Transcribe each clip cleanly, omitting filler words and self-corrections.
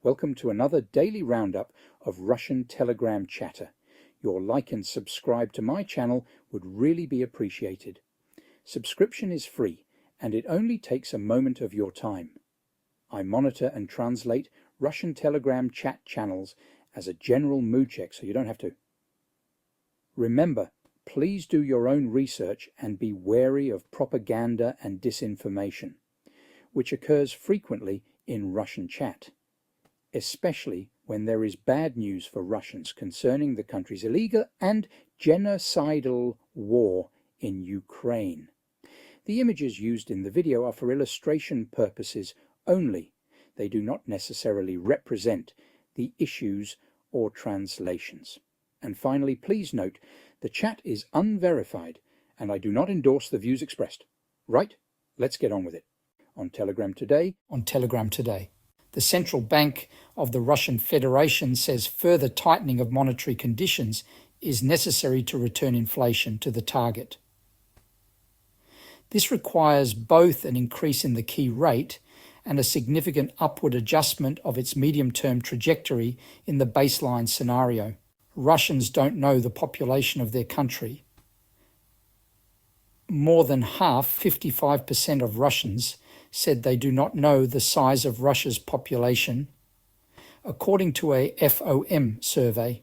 Welcome to another daily roundup of Russian Telegram chatter. Your like and subscribe to my channel would really be appreciated. Subscription is free and it only takes a moment of your time. I monitor and translate Russian Telegram chat channels as a general mood check, so you don't have to. Remember, please do your own research and be wary of propaganda and disinformation, which occurs frequently in Russian chat, especially when there is bad news for Russians concerning the country's illegal and genocidal war in Ukraine. The images used in the video are for illustration purposes only. They do not necessarily represent the issues or translations. And finally, please note, the chat is unverified and I do not endorse the views expressed. Right? Let's get on with it. On Telegram Today. The Central Bank of the Russian Federation says further tightening of monetary conditions is necessary to return inflation to the target. This requires both an increase in the key rate and a significant upward adjustment of its medium-term trajectory in the baseline scenario. Russians don't know the population of their country. More than half, 55% of Russians, said they do not know the size of Russia's population, according to a FOM survey.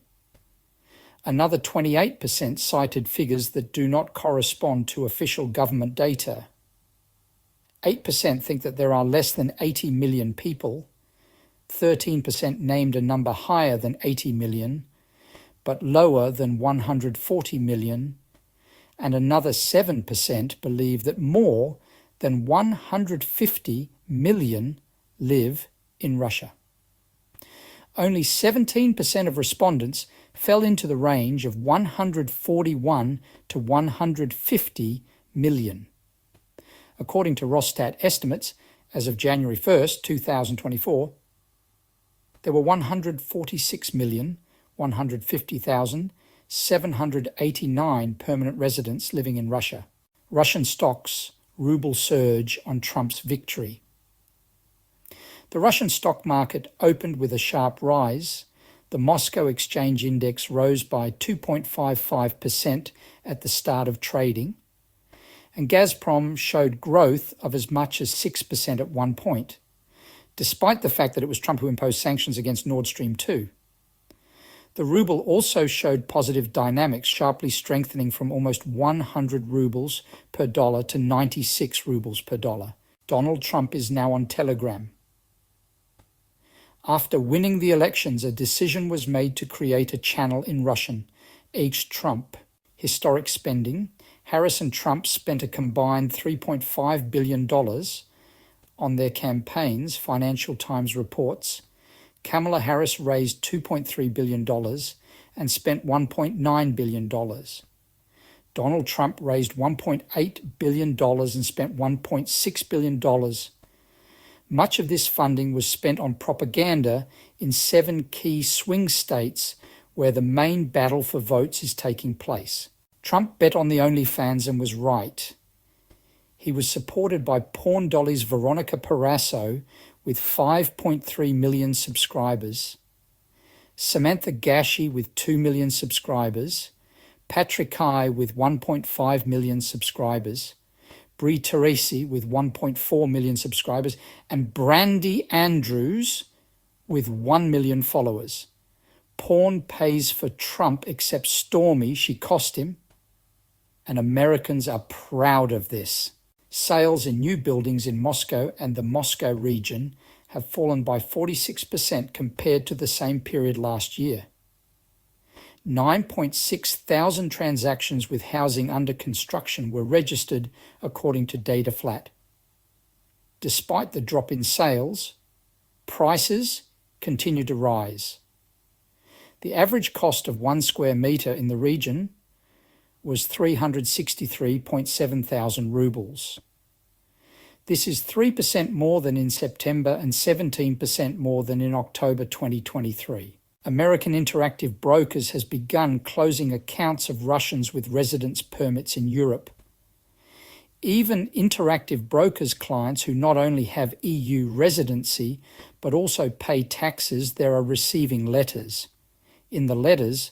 Another 28% cited figures that do not correspond to official government data. 8% think that there are less than 80 million people. 13% named a number higher than 80 million, but lower than 140 million. And another 7% believe that more than 150 million live in Russia. Only 17% of respondents fell into the range of 141 to 150 million. According to Rosstat estimates, as of January 1st, 2024, there were 146,150,789 permanent residents living in Russia. Russian stocks, ruble surge on Trump's victory. The Russian stock market opened with a sharp rise. The Moscow Exchange Index rose by 2.55% at the start of trading, and Gazprom showed growth of as much as 6% at one point, despite the fact that it was Trump who imposed sanctions against Nord Stream 2. The ruble also showed positive dynamics, sharply strengthening from almost 100 rubles per dollar to 96 rubles per dollar. Donald Trump is now on Telegram. After winning the elections, a decision was made to create a channel in Russian, H. Trump. Historic spending. Harris and Trump spent a combined $3.5 billion on their campaigns, Financial Times reports. Kamala Harris raised $2.3 billion and spent $1.9 billion. Donald Trump raised $1.8 billion and spent $1.6 billion. Much of this funding was spent on propaganda in 7 key swing states where the main battle for votes is taking place. Trump bet on the OnlyFans and was right. He was supported by Porn Dolly's Veronica Parasso with 5.3 million subscribers, Samantha Gashi with 2 million subscribers, Patrick Kai with 1.5 million subscribers, Brie Teresi with 1.4 million subscribers, and Brandy Andrews with 1 million followers. Porn pays for Trump except Stormy, she cost him, and Americans are proud of this. Sales in new buildings in Moscow and the Moscow region have fallen by 46% compared to the same period last year. 9.6 thousand transactions with housing under construction were registered according to DataFlat. Despite the drop in sales, prices continue to rise. The average cost of 1 square metre in the region was 363.7 thousand rubles. This is 3% more than in September and 17% more than in October 2023. American Interactive Brokers has begun closing accounts of Russians with residence permits in Europe. Even Interactive Brokers clients who not only have EU residency but also pay taxes there are receiving letters. In the letters,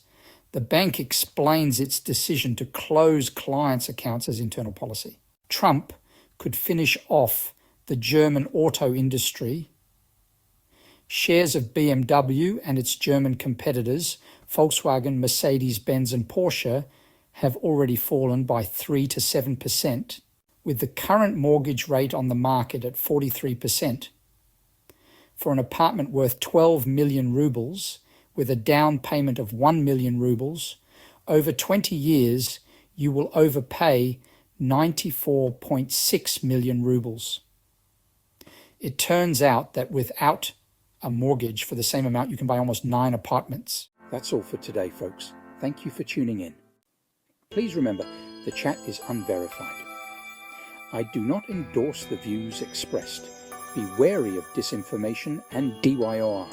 the bank explains its decision to close clients' accounts as internal policy. Trump could finish off the German auto industry. Shares of BMW and its German competitors, Volkswagen, Mercedes-Benz and Porsche, have already fallen by 3 to 7%, with the current mortgage rate on the market at 43%. For an apartment worth 12 million rubles, with a down payment of 1 million rubles, over 20 years you will overpay 94.6 million rubles. It turns out that without a mortgage for the same amount, you can buy almost 9 apartments. That's all for today, folks. Thank you for tuning in. Please remember, the chat is unverified. I do not endorse the views expressed. Be wary of disinformation and DYOR.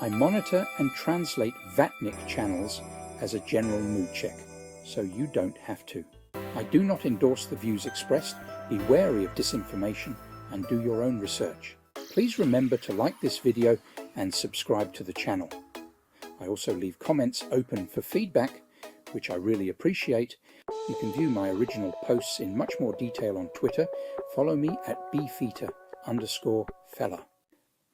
I monitor and translate Vatnik channels as a general mood check, so you don't have to. I do not endorse the views expressed. Be wary of disinformation and do your own research. Please remember to like this video and subscribe to the channel. I also leave comments open for feedback, which I really appreciate. You can view my original posts in much more detail on Twitter. Follow me at bfeeta_fella.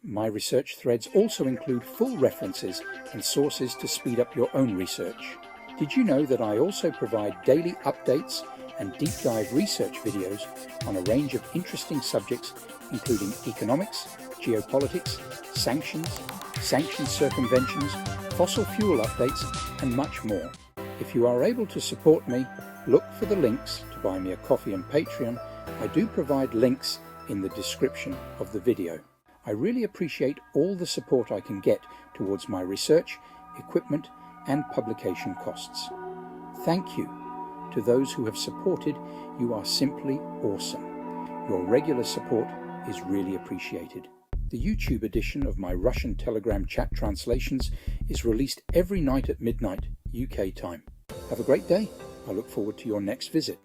My research threads also include full references and sources to speed up your own research. Did you know that I also provide daily updates and deep dive research videos on a range of interesting subjects, including economics, geopolitics, sanctions circumventions, fossil fuel updates, and much more. If you are able to support me, look for the links to buy me a coffee and Patreon. I do provide links in the description of the video. I really appreciate all the support I can get towards my research, equipment, and publication costs. Thank you to those who have supported. You are simply awesome. Your regular support is really appreciated. The YouTube edition of my Russian Telegram chat translations is released every night at midnight, UK time. Have a great day. I look forward to your next visit.